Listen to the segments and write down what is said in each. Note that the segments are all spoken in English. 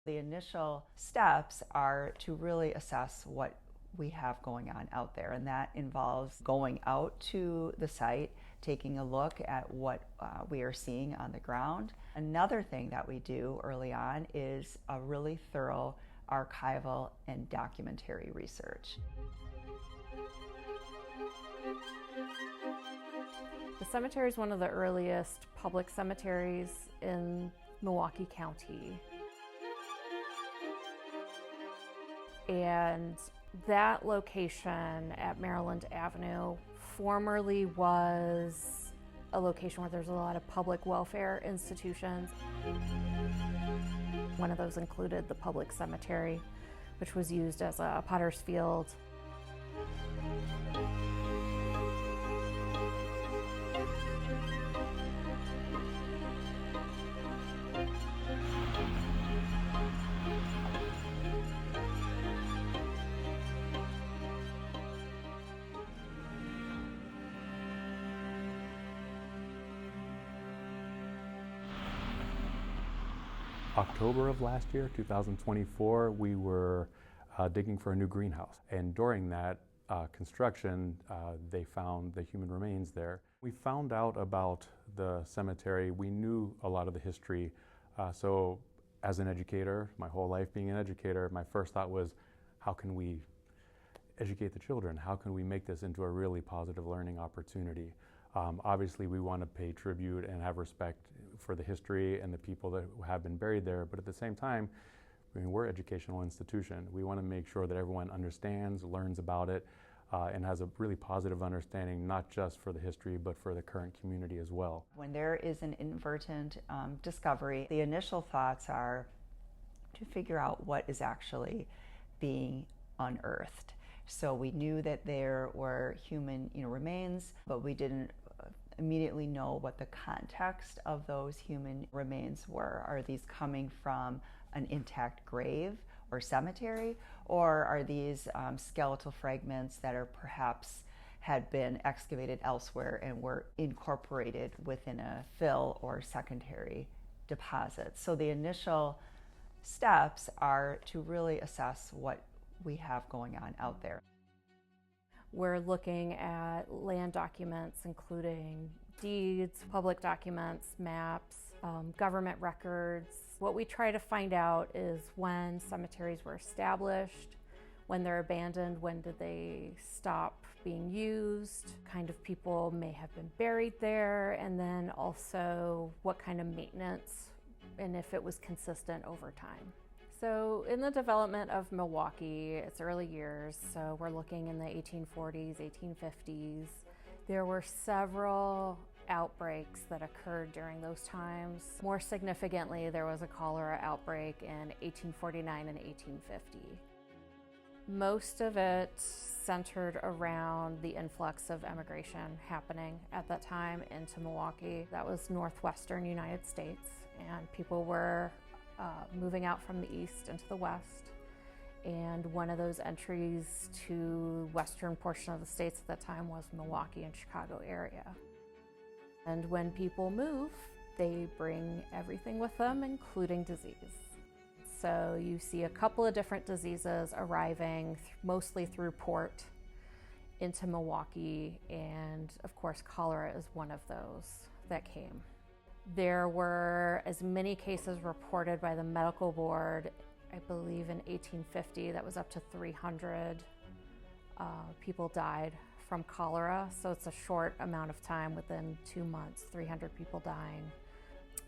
The initial steps are to really assess what we have going on out there, and that involves going out to the site, taking a look at what we are seeing on the ground. Another thing that we do early on is a really thorough archival and documentary research. The cemetery is one of the earliest public cemeteries in Milwaukee County. And that location at Maryland Avenue formerly was a location where there's a lot of public welfare institutions. One of those included the public cemetery, which was used as a potter's field. October of last year, 2024, we were digging for a new greenhouse. And during that construction, they found the human remains there. We found out about the cemetery. We knew a lot of the history. So as an educator, my whole life being an educator, my first thought was, how can we educate the children? How can we make this into a really positive learning opportunity? Obviously, we want to pay tribute and have respect for the history and the people that have been buried there, but at the same time, I mean, we're an educational institution. We want to make sure that everyone understands, learns about it, and has a really positive understanding, not just for the history, but for the current community as well. When there is an inadvertent discovery, the initial thoughts are to figure out what is actually being unearthed. So we knew that there were human remains, but we didn't immediately know what the context of those human remains were. Are these coming from an intact grave or cemetery, or are these skeletal fragments that are perhaps had been excavated elsewhere and were incorporated within a fill or secondary deposit? So the initial steps are to really assess what we have going on out there. We're looking at land documents, including deeds, public documents, maps, government records. What we try to find out is when cemeteries were established, when they're abandoned, when did they stop being used, kind of people may have been buried there, and then also what kind of maintenance and if it was consistent over time. So in the development of Milwaukee, its early years, so we're looking in the 1840s, 1850s, there were several outbreaks that occurred during those times. More significantly, there was a cholera outbreak in 1849 and 1850. Most of it centered around the influx of immigration happening at that time into Milwaukee. That was northwestern United States, and people were moving out from the east into the west, and one of those entries to western portion of the states at that time was Milwaukee and Chicago area. And when people move, they bring everything with them, including disease. So you see a couple of different diseases arriving mostly through port into Milwaukee, and of course cholera is one of those that came. There were as many cases reported by the medical board, I believe in 1850, that was up to 300 people died from cholera. So it's a short amount of time, within 2 months, 300 people dying.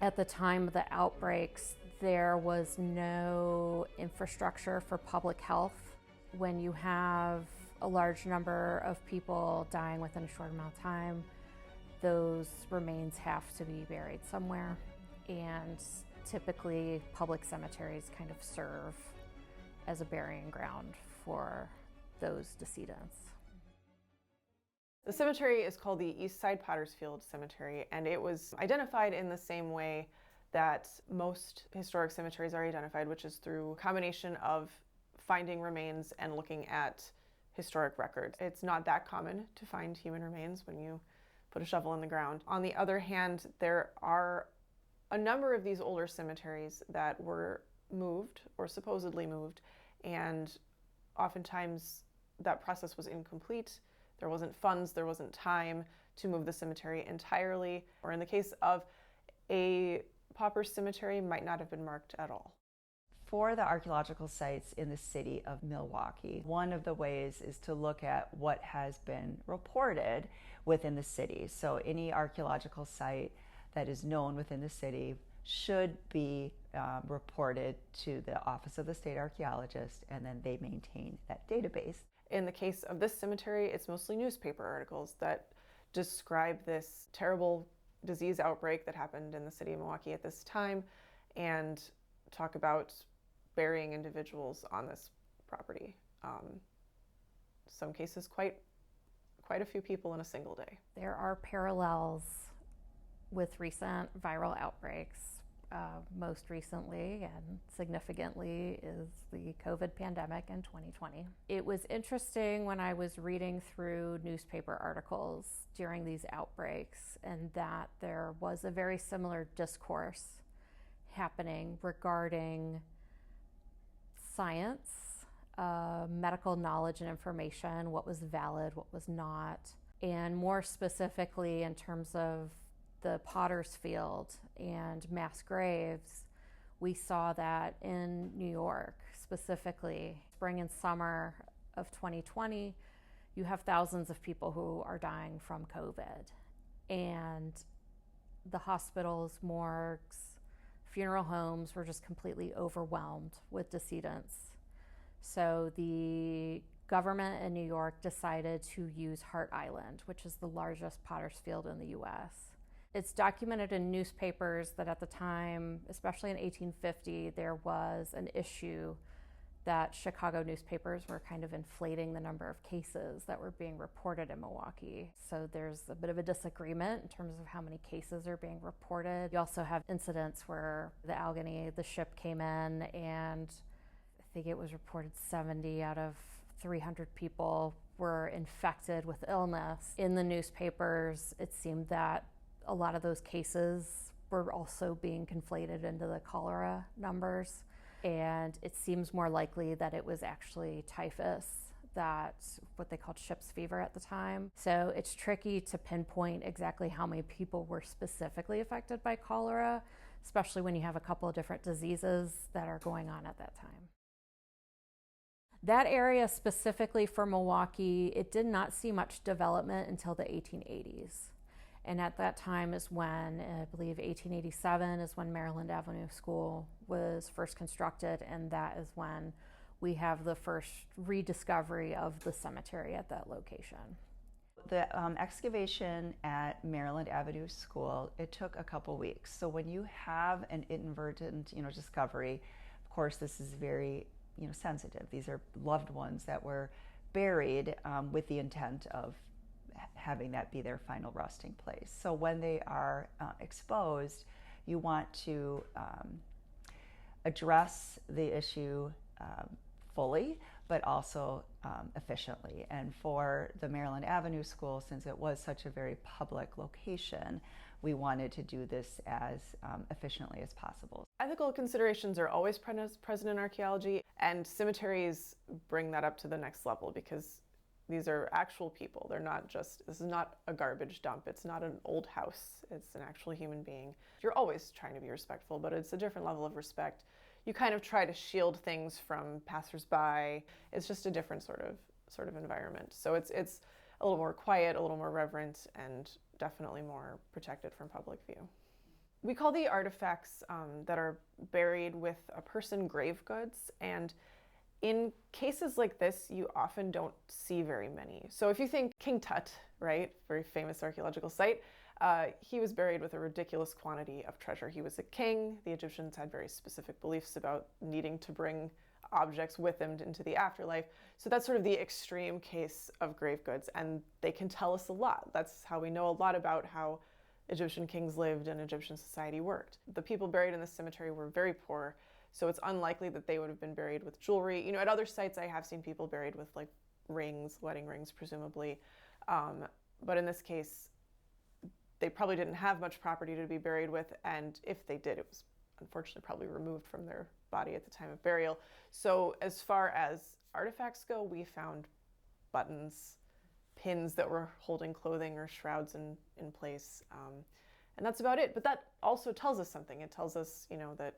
At the time of the outbreaks, there was no infrastructure for public health. When you have a large number of people dying within a short amount of time, those remains have to be buried somewhere, and typically public cemeteries kind of serve as a burying ground for those decedents. The cemetery is called the East Side Pottersfield Cemetery, and it was identified in the same way that most historic cemeteries are identified, which is through a combination of finding remains and looking at historic records. It's not that common to find human remains when you put a shovel in the ground. On the other hand, there are a number of these older cemeteries that were moved or supposedly moved, and oftentimes that process was incomplete. There wasn't funds, there wasn't time to move the cemetery entirely, or in the case of a pauper cemetery, might not have been marked at all. For the archaeological sites in the city of Milwaukee, one of the ways is to look at what has been reported within the city. So any archaeological site that is known within the city should be reported to the Office of the State Archaeologist, and then they maintain that database. In the case of this cemetery, it's mostly newspaper articles that describe this terrible disease outbreak that happened in the city of Milwaukee at this time and talk about burying individuals on this property. Some cases quite a few people in a single day. There are parallels with recent viral outbreaks. Most recently and significantly is the COVID pandemic in 2020. It was interesting when I was reading through newspaper articles during these outbreaks, and that there was a very similar discourse happening regarding science, medical knowledge and information, what was valid, what was not, and more specifically in terms of the Potter's Field and mass graves, we saw that in New York specifically, spring and summer of 2020, you have thousands of people who are dying from COVID. And the hospitals, morgues, funeral homes were just completely overwhelmed with decedents. So the government in New York decided to use Hart Island, which is the largest Potter's Field in the US. It's documented in newspapers that at the time, especially in 1850, there was an issue that Chicago newspapers were kind of inflating the number of cases that were being reported in Milwaukee. So there's a bit of a disagreement in terms of how many cases are being reported. You also have incidents where the Allegheny, the ship came in, and I think it was reported 70 out of 300 people were infected with illness. In the newspapers, it seemed that a lot of those cases were also being conflated into the cholera numbers, and it seems more likely that it was actually typhus, that's what they called ship's fever at the time. So it's tricky to pinpoint exactly how many people were specifically affected by cholera, especially when you have a couple of different diseases that are going on at that time. That area specifically for Milwaukee, it did not see much development until the 1880s. And at that time is when, I believe 1887 is when Maryland Avenue School was first constructed, and that is when we have the first rediscovery of the cemetery at that location. The excavation at Maryland Avenue School, it took a couple weeks. So when you have an inadvertent, discovery, of course this is very, sensitive. These are loved ones that were buried with the intent of having that be their final resting place. So when they are exposed, you want to address the issue fully, but also efficiently. And for the Maryland Avenue School, since it was such a very public location, we wanted to do this as efficiently as possible. Ethical considerations are always present in archaeology, and cemeteries bring that up to the next level because these are actual people. They're not just, this is not a garbage dump. It's not an old house. It's an actual human being. You're always trying to be respectful, but it's a different level of respect. You kind of try to shield things from passersby. It's just a different sort of environment. So it's a little more quiet, a little more reverent, and definitely more protected from public view. We call the artifacts that are buried with a person grave goods, and in cases like this, you often don't see very many. So if you think King Tut, right, very famous archaeological site, he was buried with a ridiculous quantity of treasure. He was a king. The Egyptians had very specific beliefs about needing to bring objects with them into the afterlife. So that's sort of the extreme case of grave goods, and they can tell us a lot. That's how we know a lot about how Egyptian kings lived and Egyptian society worked. The people buried in the cemetery were very poor, so it's unlikely that they would have been buried with jewelry. At other sites I have seen people buried with like rings, wedding rings presumably, but in this case they probably didn't have much property to be buried with, and if they did, it was unfortunately probably removed from their body at the time of burial. So as far as artifacts go, we found buttons, pins that were holding clothing or shrouds in place. And that's about it. But that also tells us something. It tells us, that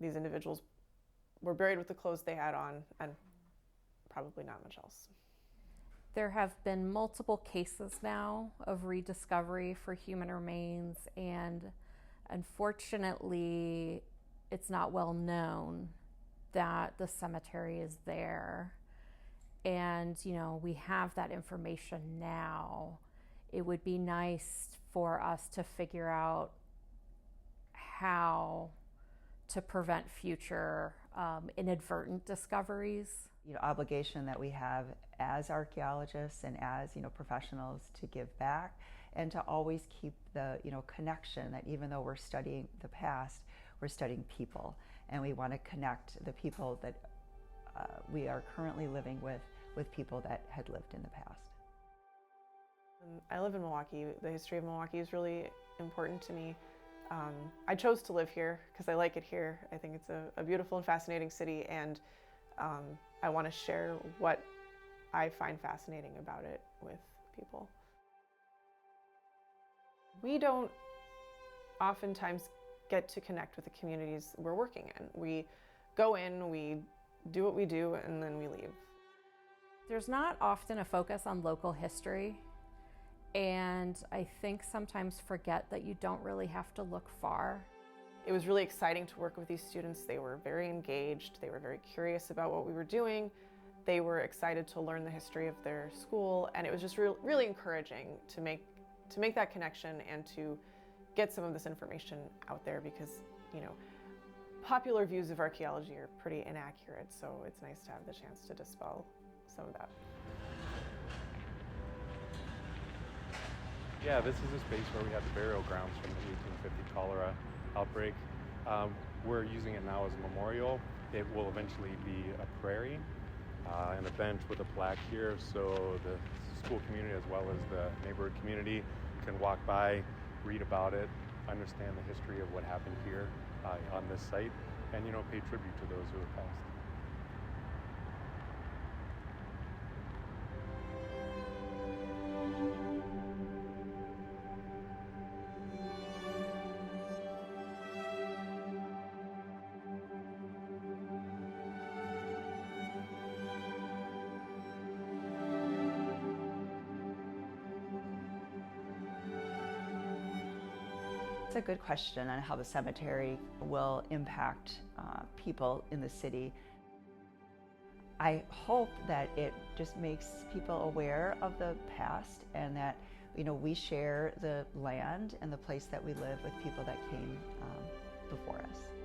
these individuals were buried with the clothes they had on and probably not much else. There have been multiple cases now of rediscovery for human remains, and unfortunately, it's not well known that the cemetery is there. And, we have that information now. It would be nice for us to figure out how to prevent future inadvertent discoveries. Obligation that we have as archaeologists and as professionals to give back, and to always keep the connection that even though we're studying the past, we're studying people, and we want to connect the people that we are currently living with people that had lived in the past. I live in Milwaukee. The history of Milwaukee is really important to me. I chose to live here because I like it here. I think it's a beautiful and fascinating city, and I want to share what I find fascinating about it with people. We don't oftentimes get to connect with the communities we're working in. We go in, we do what we do, and then we leave. There's not often a focus on local history, and I think sometimes forget that you don't really have to look far. It was really exciting to work with these students. They were very engaged. They were very curious about what we were doing. They were excited to learn the history of their school, and it was just really encouraging to make that connection and to get some of this information out there, because popular views of archaeology are pretty inaccurate, so it's nice to have the chance to dispel some of that. Yeah, this is a space where we had the burial grounds from the 1850 cholera outbreak. We're using it now as a memorial. It will eventually be a prairie and a bench with a plaque here, so the school community as well as the neighborhood community can walk by, read about it, understand the history of what happened here on this site, and pay tribute to those who have passed. It's a good question on how the cemetery will impact people in the city. I hope that it just makes people aware of the past, and that we share the land and the place that we live with people that came before us.